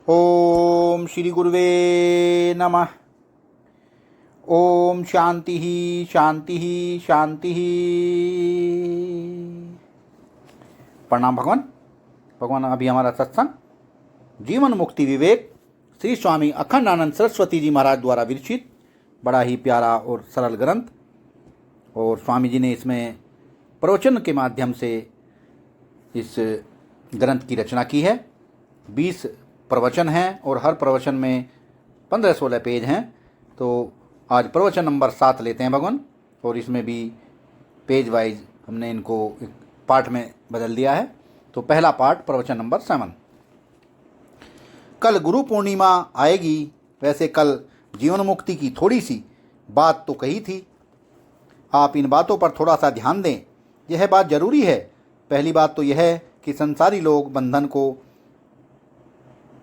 ओम श्री गुरुवे नमः। ओम शांति ही शांति ही शांति ही। प्रणाम भगवान। भगवान अभी हमारा सत्संग जीवन मुक्ति विवेक श्री स्वामी अखंडानंद सरस्वती जी महाराज द्वारा विरचित बड़ा ही प्यारा और सरल ग्रंथ, और स्वामी जी ने इसमें प्रवचन के माध्यम से इस ग्रंथ की रचना की है। 20 प्रवचन हैं और हर प्रवचन में 15-16 पेज हैं। तो आज प्रवचन नंबर 7 लेते हैं भगवान, और इसमें भी पेज वाइज हमने इनको एक पार्ट में बदल दिया है। तो पहला पार्ट प्रवचन नंबर 7। कल गुरु पूर्णिमा आएगी, वैसे कल जीवन मुक्ति की थोड़ी सी बात तो कही थी। आप इन बातों पर थोड़ा सा ध्यान दें, यह बात जरूरी है। पहली बात तो यह है कि संसारी लोग बंधन को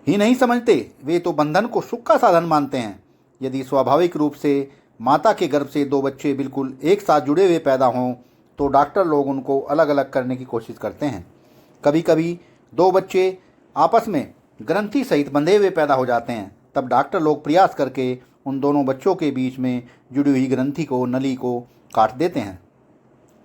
ही नहीं समझते, वे तो बंधन को सुख का साधन मानते हैं। यदि स्वाभाविक रूप से माता के गर्भ से 2 बच्चे बिल्कुल एक साथ जुड़े हुए पैदा हों तो डॉक्टर लोग उनको अलग अलग करने की कोशिश करते हैं। कभी कभी 2 बच्चे आपस में ग्रंथि सहित बंधे हुए पैदा हो जाते हैं, तब डॉक्टर लोग प्रयास करके उन दोनों बच्चों के बीच में जुड़ी हुई ग्रंथि को, नली को काट देते हैं।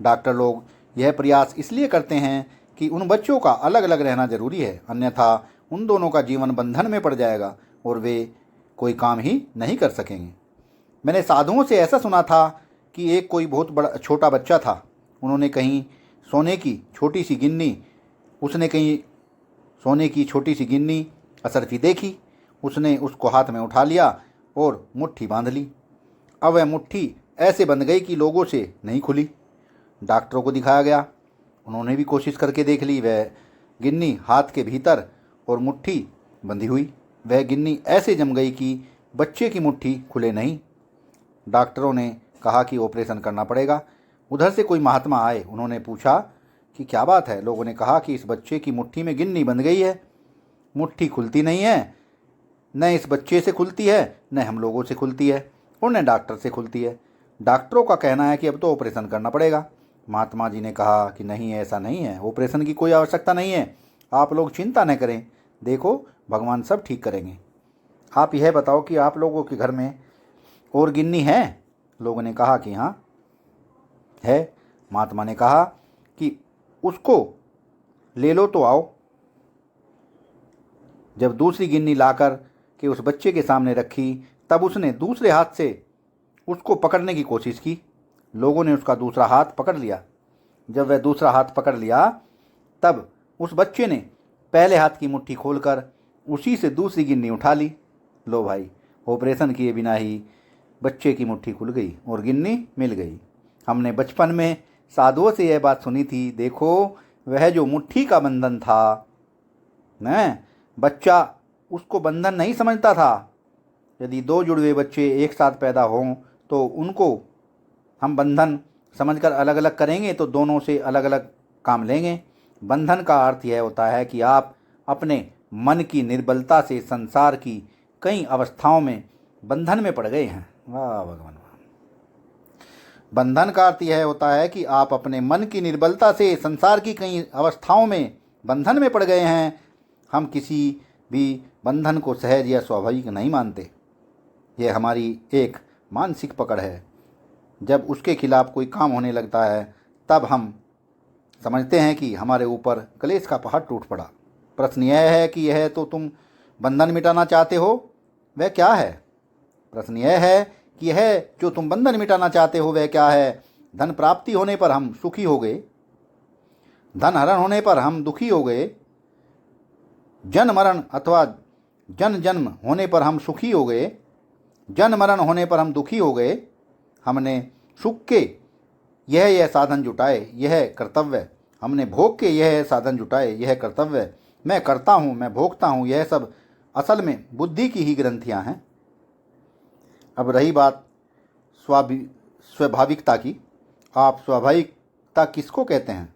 डॉक्टर लोग यह प्रयास इसलिए करते हैं कि उन बच्चों का अलग अलग रहना जरूरी है, अन्यथा उन दोनों का जीवन बंधन में पड़ जाएगा और वे कोई काम ही नहीं कर सकेंगे। मैंने साधुओं से ऐसा सुना था कि एक कोई बहुत बड़ा छोटा बच्चा था। उन्होंने कहीं सोने की छोटी सी गिन्नी असरफी देखी। उसने उसको हाथ में उठा लिया और मुट्ठी बांध ली। अब वह मुट्ठी ऐसे बंध गई कि लोगों से नहीं खुली। डॉक्टरों को दिखाया गया, उन्होंने भी कोशिश करके देख ली। वह गिन्नी हाथ के भीतर और मुट्ठी बंधी हुई। वह गिन्नी ऐसे जम गई कि बच्चे की मुट्ठी खुले नहीं। डॉक्टरों ने कहा कि ऑपरेशन करना पड़ेगा। उधर से कोई महात्मा आए, उन्होंने पूछा कि क्या बात है। लोगों ने कहा कि इस बच्चे की मुट्ठी में गिन्नी बंध गई है, मुट्ठी खुलती नहीं है, न इस बच्चे से खुलती है, न हम लोगों से खुलती है, और न डॉक्टर से खुलती है। डॉक्टरों का कहना है कि अब तो ऑपरेशन करना पड़ेगा। महात्मा जी ने कहा कि नहीं, ऐसा नहीं है, ऑपरेशन की कोई आवश्यकता नहीं है, आप लोग चिंता न करें, देखो भगवान सब ठीक करेंगे। आप यह बताओ कि आप लोगों के घर में और गिन्नी है? लोगों ने कहा कि हाँ है। महात्मा ने कहा कि उसको ले लो तो आओ। जब दूसरी गिन्नी लाकर के उस बच्चे के सामने रखी, तब उसने दूसरे हाथ से उसको पकड़ने की कोशिश की। लोगों ने उसका दूसरा हाथ पकड़ लिया। जब वह दूसरा हाथ पकड़ लिया, तब उस बच्चे ने पहले हाथ की मुट्ठी खोलकर उसी से दूसरी गिन्नी उठा ली। लो भाई, ऑपरेशन किए बिना ही बच्चे की मुट्ठी खुल गई और गिन्नी मिल गई। हमने बचपन में साधुओं से यह बात सुनी थी। देखो, वह जो मुट्ठी का बंधन था न, बच्चा उसको बंधन नहीं समझता था। यदि 2 जुड़े हुए बच्चे एक साथ पैदा हों तो उनको हम बंधन समझकर अलग अलग करेंगे तो दोनों से अलग अलग काम लेंगे। बंधन का अर्थ यह होता है कि आप अपने मन की निर्बलता से संसार की कई अवस्थाओं में बंधन में पड़ गए हैं। वाह भगवान वाह। बंधन का अर्थ यह होता है कि आप अपने मन की निर्बलता से संसार की कई अवस्थाओं में बंधन में पड़ गए हैं। हम किसी भी बंधन को सहज या स्वाभाविक नहीं मानते। यह हमारी एक मानसिक पकड़ है। जब उसके खिलाफ कोई काम होने लगता है, तब हम समझते हैं कि हमारे ऊपर कलेश का पहाड़ टूट पड़ा। प्रश्न यह है कि यह तो तुम बंधन मिटाना चाहते हो, वह क्या है? प्रश्न यह है कि यह जो तुम बंधन मिटाना चाहते हो वह क्या है? धन प्राप्ति होने पर हम सुखी हो गए, धन हरण होने पर हम दुखी हो गए, जन मरण अथवा जन जन्म होने पर हम सुखी हो गए, जन मरण होने पर हम दुखी हो गए। हमने सुख के यह साधन जुटाए, यह कर्तव्य। हमने भोग के यह साधन जुटाए, यह कर्तव्य। मैं करता हूँ, मैं भोगता हूँ, यह सब असल में बुद्धि की ही ग्रंथियाँ हैं। अब रही बात स्वाभाविकता की। आप स्वाभाविकता किसको कहते हैं?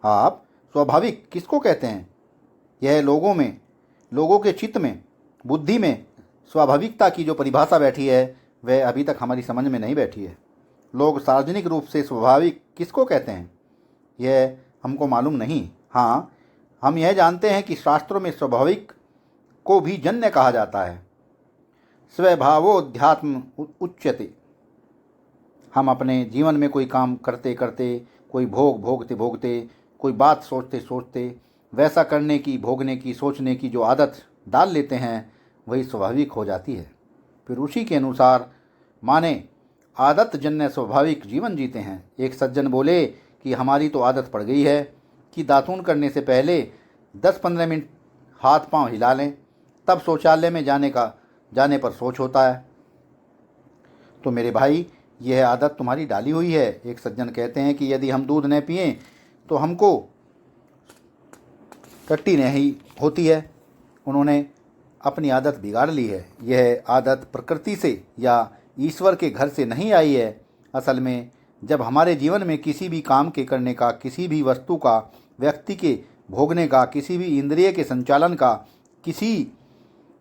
आप स्वाभाविक किसको कहते हैं? यह लोगों के चित्त में, बुद्धि में स्वाभाविकता की जो परिभाषा बैठी है वह अभी तक हमारी समझ में नहीं बैठी है। लोग सार्वजनिक रूप से स्वाभाविक किसको कहते हैं यह हमको मालूम नहीं। हाँ, हम यह जानते हैं कि शास्त्रों में स्वाभाविक को भी जन्य कहा जाता है। स्वभावोध्यात्म उच्यते। हम अपने जीवन में कोई काम करते करते, कोई भोग भोगते भोगते, कोई बात सोचते सोचते वैसा करने की, भोगने की, सोचने की जो आदत डाल लेते हैं वही स्वाभाविक हो जाती है। फिर उसी के अनुसार माने आदत जन्य स्वाभाविक जीवन जीते हैं। एक सज्जन बोले कि हमारी तो आदत पड़ गई है कि दातून करने से पहले 10-15 मिनट हाथ पांव हिला लें, तब शौचालय में जाने पर सोच होता है। तो मेरे भाई, यह आदत तुम्हारी डाली हुई है। एक सज्जन कहते हैं कि यदि हम दूध न पिएं तो हमको टट्टी नहीं होती है। उन्होंने अपनी आदत बिगाड़ ली है। यह आदत प्रकृति से या ईश्वर के घर से नहीं आई है। असल में जब हमारे जीवन में किसी भी काम के करने का, किसी भी वस्तु का, व्यक्ति के भोगने का, किसी भी इंद्रिय के संचालन का, किसी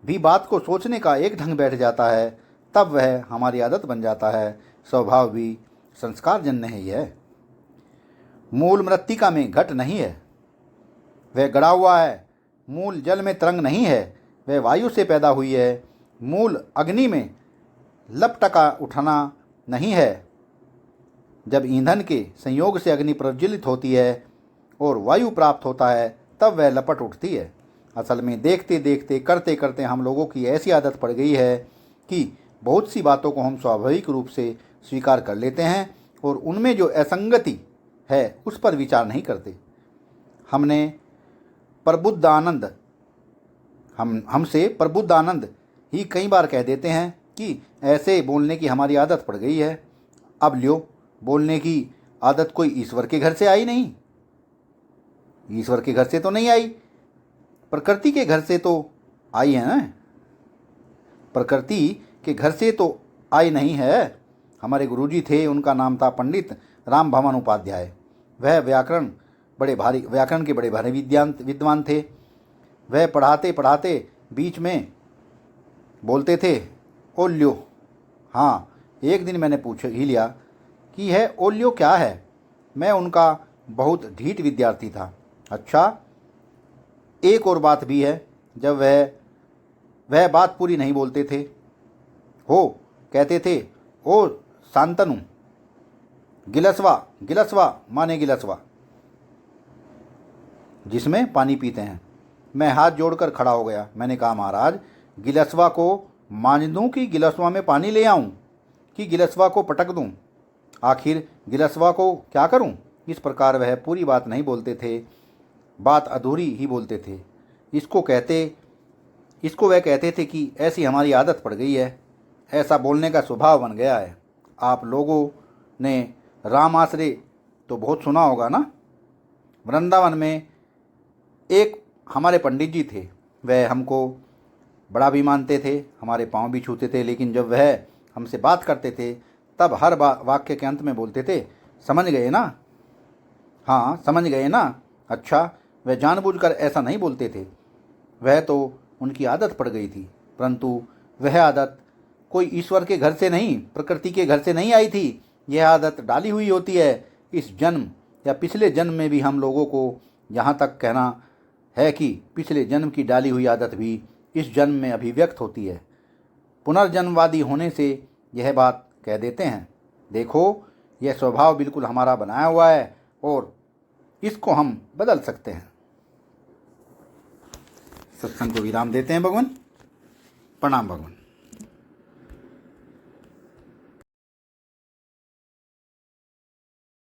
भी बात को सोचने का एक ढंग बैठ जाता है, तब वह हमारी आदत बन जाता है। स्वभाव भी संस्कारजन्य ही है। मूल मृत्तिका में घट नहीं है, वह गड़ा हुआ है। मूल जल में तरंग नहीं है, वह वायु से पैदा हुई है। मूल अग्नि में लपटका उठना नहीं है। जब ईंधन के संयोग से अग्नि प्रज्वलित होती है और वायु प्राप्त होता है, तब वह लपट उठती है। असल में देखते देखते, करते करते हम लोगों की ऐसी आदत पड़ गई है कि बहुत सी बातों को हम स्वाभाविक रूप से स्वीकार कर लेते हैं और उनमें जो असंगति है उस पर विचार नहीं करते। हमसे प्रबुद्ध आनंद ही कई बार कह देते हैं कि ऐसे बोलने की हमारी आदत पड़ गई है। अब ल्यो, बोलने की आदत कोई ईश्वर के घर से आई नहीं। ईश्वर के घर से तो नहीं आई, प्रकृति के घर से तो आई है ना। प्रकृति के घर से तो आई नहीं है। हमारे गुरुजी थे, उनका नाम था पंडित राम भवन उपाध्याय। वह व्याकरण के बड़े भारी विद्वान थे। वह पढ़ाते पढ़ाते बीच में बोलते थे, ओल्यो। हाँ, एक दिन मैंने पूछ ही लिया कि यह ओल्यो क्या है। मैं उनका बहुत ढीठ विद्यार्थी था। अच्छा, एक और बात भी है। जब वह बात पूरी नहीं बोलते थे, कहते थे, ओ शांतनु, गिलसवा। गिलसवा माने गिलसवा, जिसमें पानी पीते हैं। मैं हाथ जोड़कर खड़ा हो गया। मैंने कहा, महाराज, गिलसवा को मांझ दूँ कि गिलसवा में पानी ले आऊँ कि गिलसवा को पटक दूँ? आखिर गिलसवा को क्या करूँ? इस प्रकार वह पूरी बात नहीं बोलते थे, बात अधूरी ही बोलते थे। इसको वह कहते थे कि ऐसी हमारी आदत पड़ गई है, ऐसा बोलने का स्वभाव बन गया है। आप लोगों ने राम आश्रय तो बहुत सुना होगा ना। वृंदावन में एक हमारे पंडित जी थे। वह हमको बड़ा भी मानते थे, हमारे पाँव भी छूते थे, लेकिन जब वह हमसे बात करते थे तब हर वाक्य के अंत में बोलते थे, समझ गए ना? हाँ, समझ गए ना? अच्छा, वह जानबूझकर ऐसा नहीं बोलते थे, वह तो उनकी आदत पड़ गई थी। परंतु वह आदत कोई ईश्वर के घर से नहीं, प्रकृति के घर से नहीं आई थी। यह आदत डाली हुई होती है। इस जन्म या पिछले जन्म में भी हम लोगों को यहाँ तक कहना है कि पिछले जन्म की डाली हुई आदत भी इस जन्म में अभिव्यक्त होती है। पुनर्जन्मवादी होने से यह बात कह देते हैं। देखो, यह स्वभाव बिल्कुल हमारा बनाया हुआ है और इसको हम बदल सकते हैं। सत्संग को विराम देते हैं भगवान। प्रणाम भगवान।